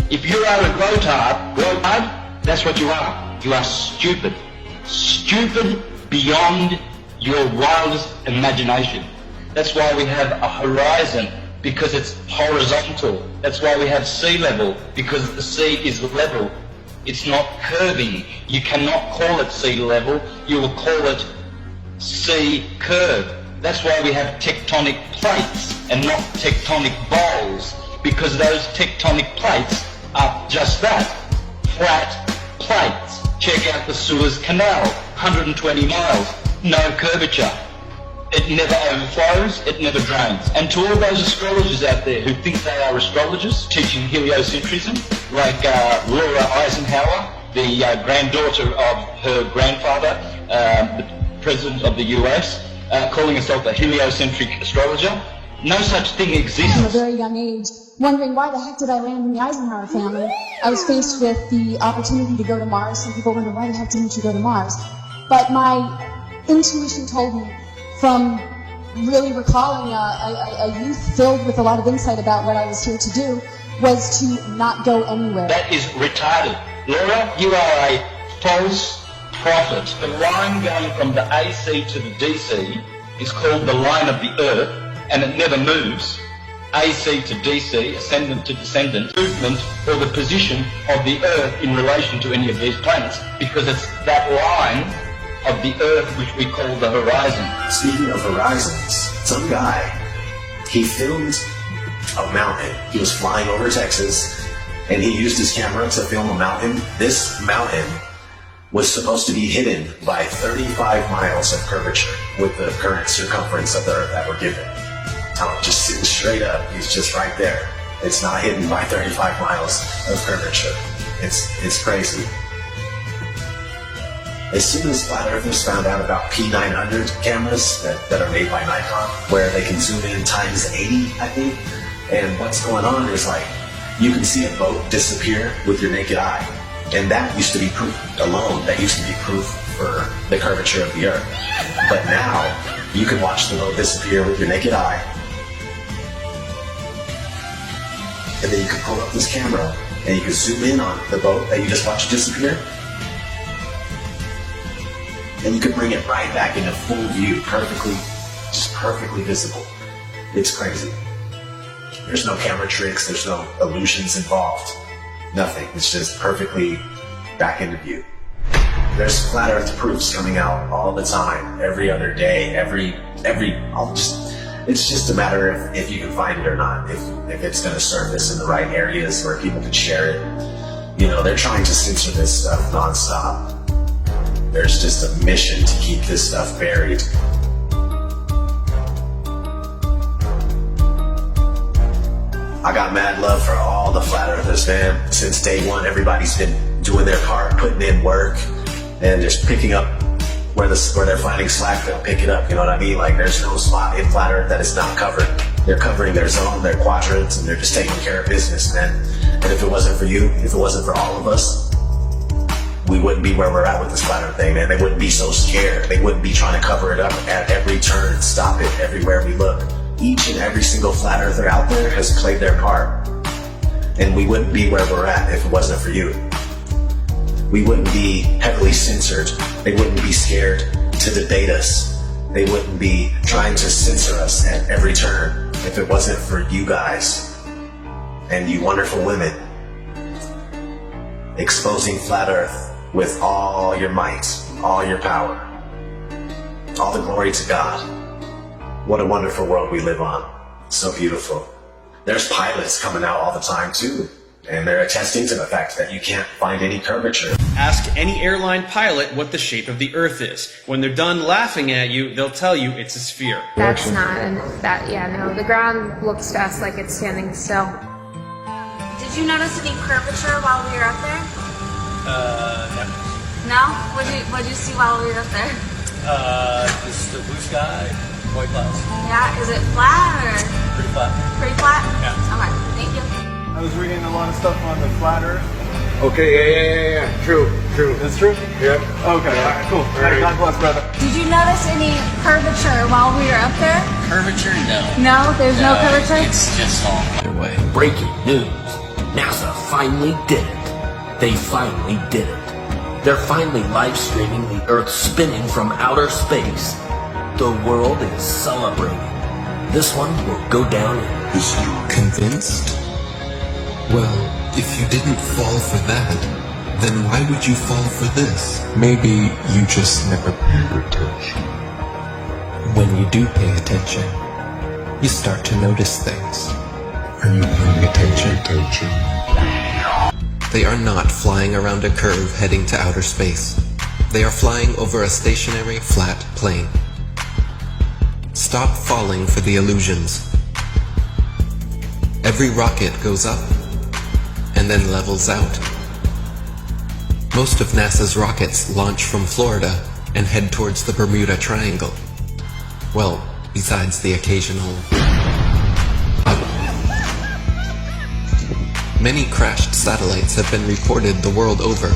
If you are a grotard, that's what you are. You are stupid. Stupid beyond your wildest imagination. That's why we have a horizon, because it's horizontal. That's why we have sea level, because the sea is level. It's not curving. You cannot call it sea level. You will call it sea curve. That's why we have tectonic plates and not tectonic bowls, because those tectonic plates are just that, flat plates. Check out the Suez Canal, 120 miles, no curvature. It never overflows, it never drains. And to all those astrologers out there who think they are astrologers, teaching heliocentrism, like Laura Eisenhower, the granddaughter of her grandfather, the president of the US, calling herself a heliocentric astrologer. No such thing exists. From a very young age, wondering why the heck did I land in the Eisenhower family. I was faced with the opportunity to go to Mars. Some people wonder, why the heck didn't you go to Mars? But my intuition told me, from really recalling a youth filled with a lot of insight about what I was here to do, was to not go anywhere. That is retarded. Laura, you are a false prophet. The line going from the AC to the DC is called the line of the Earth, and it never moves. AC to DC, ascendant to descendant, movement or the position of the Earth in relation to any of these planets, because it's that line of the Earth which we call the horizon. Speaking of horizons, some guy, he filmed a mountain. He was flying over Texas, and he used his camera to film a mountain. This mountain was supposed to be hidden by 35 miles of curvature with the current circumference of the Earth that we're given. Just sitting straight up, he's just right there. It's not hidden by 35 miles of curvature. It's crazy. As soon as flat earthers found out about P900 cameras that are made by Nikon, where they can zoom in times 80, I think, and what's going on is like, you can see a boat disappear with your naked eye. And that used to be proof alone. That used to be proof for the curvature of the Earth. But now, you can watch the boat disappear with your naked eye. And then you can pull up this camera and you can zoom in on the boat that you just watched disappear. And you can bring it right back into full view, just perfectly visible. It's crazy. There's no camera tricks, there's no illusions involved. Nothing. It's just perfectly back into view. There's flat earth proofs coming out all the time, every other day, it's just a matter of if you can find it or not, if it's going to surface in the right areas where people can share it. You know, they're trying to censor this stuff nonstop. There's just a mission to keep this stuff buried. I got mad love for all the flat earthers, man. Since day one, everybody's been doing their part, putting in work, and just picking up where they're finding slack, they'll pick it up, you know what I mean? Like, there's no spot in flat earth that is not covered. They're covering their zone, their quadrants, and they're just taking care of business, man. And if it wasn't for you, if it wasn't for all of us, we wouldn't be where we're at with this flat earth thing, man. They wouldn't be so scared. They wouldn't be trying to cover it up at every turn, stop it everywhere we look. Each and every single flat earther out there has played their part. And we wouldn't be where we're at if it wasn't for you. We wouldn't be heavily censored. They wouldn't be scared to debate us. They wouldn't be trying to censor us at every turn if it wasn't for you guys and you wonderful women exposing flat earth with all your might, all your power. All the glory to God. What a wonderful world we live on. So beautiful. There's pilots coming out all the time too, and they're attesting to the fact that you can't find any curvature. Ask any airline pilot what the shape of the Earth is. When they're done laughing at you, they'll tell you it's a sphere. That's not, no, the ground looks to us like it's standing still. Did you notice any curvature while we were up there? No. No? What'd you see while we were up there? Just the blue sky, white clouds. Yeah, is it flat or? Pretty flat. Pretty flat? Yeah. Okay, thank you. I was reading a lot of stuff on the flat earth. Okay, yeah. True. It's true? Yep. Okay, all right, cool. All right, God bless, brother. Did you notice any curvature while we were up there? Curvature? No. No? There's no curvature? It's just all Breaking news. NASA finally did it. They finally did it. They're finally live streaming the Earth spinning from outer space. The world is celebrating. This one will go down in. Is you convinced? Well, if you didn't fall for that, then why would you fall for this? Maybe you just never paid attention. When you do pay attention, you start to notice things. Are you paying attention? They are not flying around a curve heading to outer space. They are flying over a stationary, flat plane. Stop falling for the illusions. Every rocket goes up and then levels out. Most of NASA's rockets launch from Florida and head towards the Bermuda Triangle. Well, besides the occasional... Many crashed satellites have been reported the world over,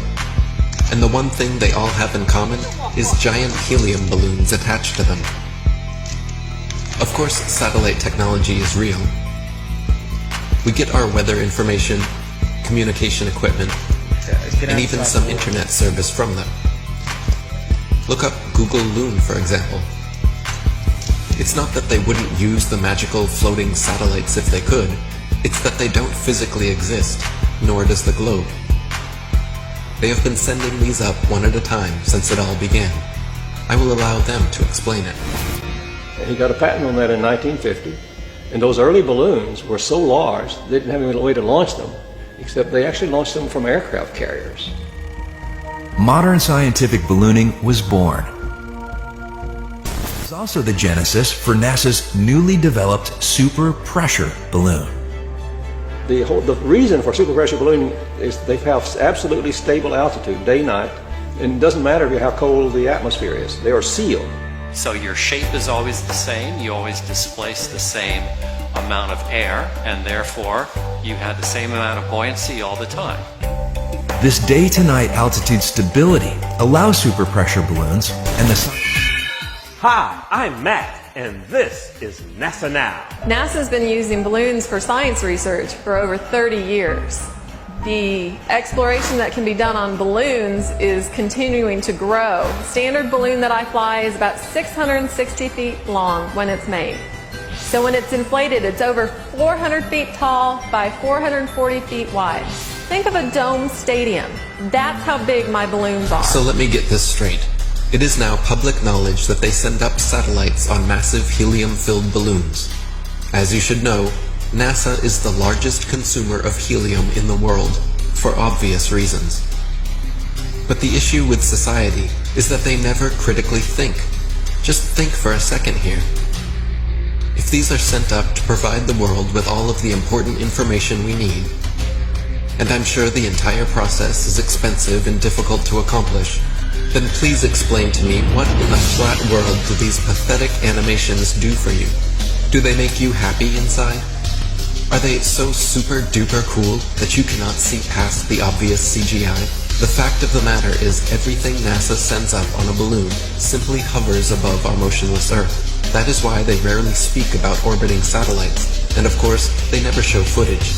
and the one thing they all have in common is giant helium balloons attached to them. Of course, satellite technology is real. We get our weather information, communication equipment, and even some internet service from them. Look up Google Loon, for example. It's not that they wouldn't use the magical floating satellites if they could. It's that they don't physically exist, nor does the globe. They have been sending these up one at a time since it all began. I will allow them to explain it. He got a patent on that in 1950, and those early balloons were so large they didn't have any way to launch them, except they actually launched them from aircraft carriers. Modern scientific ballooning was born. It was also the genesis for NASA's newly developed super pressure balloon. The reason for super pressure ballooning is they have absolutely stable altitude, day, night, and it doesn't matter how cold the atmosphere is. They are sealed. So your shape is always the same, you always displace the same amount of air, and therefore you have the same amount of buoyancy all the time. This day-to-night altitude stability allows super pressure balloons and the sun. Hi, I'm Matt, and this is NASA Now. NASA's been using balloons for science research for over 30 years. The exploration that can be done on balloons is continuing to grow. The standard balloon that I fly is about 660 feet long when it's made. So when it's inflated, it's over 400 feet tall by 440 feet wide. Think of a dome stadium. That's how big my balloons are. So let me get this straight. It is now public knowledge that they send up satellites on massive helium-filled balloons. As you should know, NASA is the largest consumer of helium in the world, for obvious reasons. But the issue with society is that they never critically think. Just think for a second here. If these are sent up to provide the world with all of the important information we need, and I'm sure the entire process is expensive and difficult to accomplish, then please explain to me what in the flat world do these pathetic animations do for you? Do they make you happy inside? Are they so super duper cool that you cannot see past the obvious CGI? The fact of the matter is everything NASA sends up on a balloon simply hovers above our motionless Earth. That is why they rarely speak about orbiting satellites, and of course, they never show footage.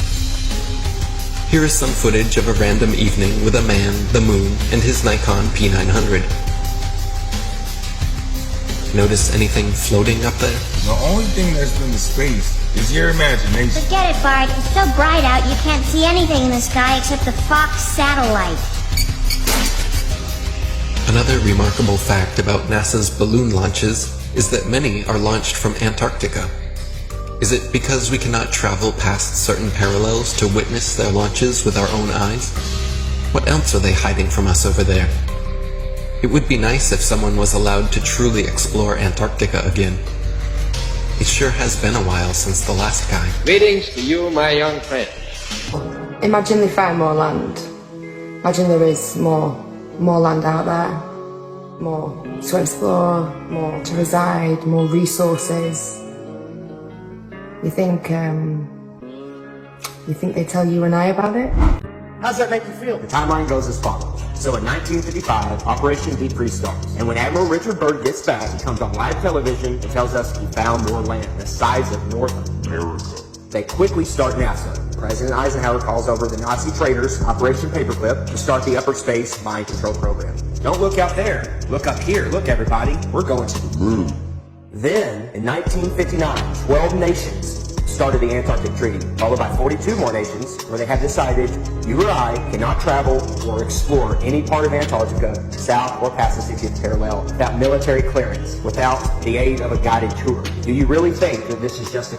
Here is some footage of a random evening with a man, the moon, and his Nikon P900. Notice anything floating up there? The only thing that's been in space is your imagination. Forget it, Bart. It's so bright out you can't see anything in the sky except the Fox satellite. Another remarkable fact about NASA's balloon launches is that many are launched from Antarctica. Is it because we cannot travel past certain parallels to witness their launches with our own eyes? What else are they hiding from us over there? It would be nice if someone was allowed to truly explore Antarctica again. It sure has been a while since the last guy. Greetings to you, my young friend. Imagine they find more land. Imagine there is more land out there. More to explore, more to reside, more resources. You think they tell you and I about it? How's that make you feel? The timeline goes as follows. So in 1955, Operation Deep Freeze starts. And when Admiral Richard Byrd gets back, he comes on live television and tells us he found more land the size of North America. They quickly start NASA, President Eisenhower calls over the Nazi traitors, Operation Paperclip, to start the upper space mind control program. Don't look out there. Look up here. Look, everybody. We're going to the moon. Then, in 1959, 12 nations started the Antarctic Treaty, followed by 42 more nations where they have decided you or I cannot travel or explore any part of Antarctica, south or past the 60th parallel, without military clearance, without the aid of a guided tour. Do you really think that this is just a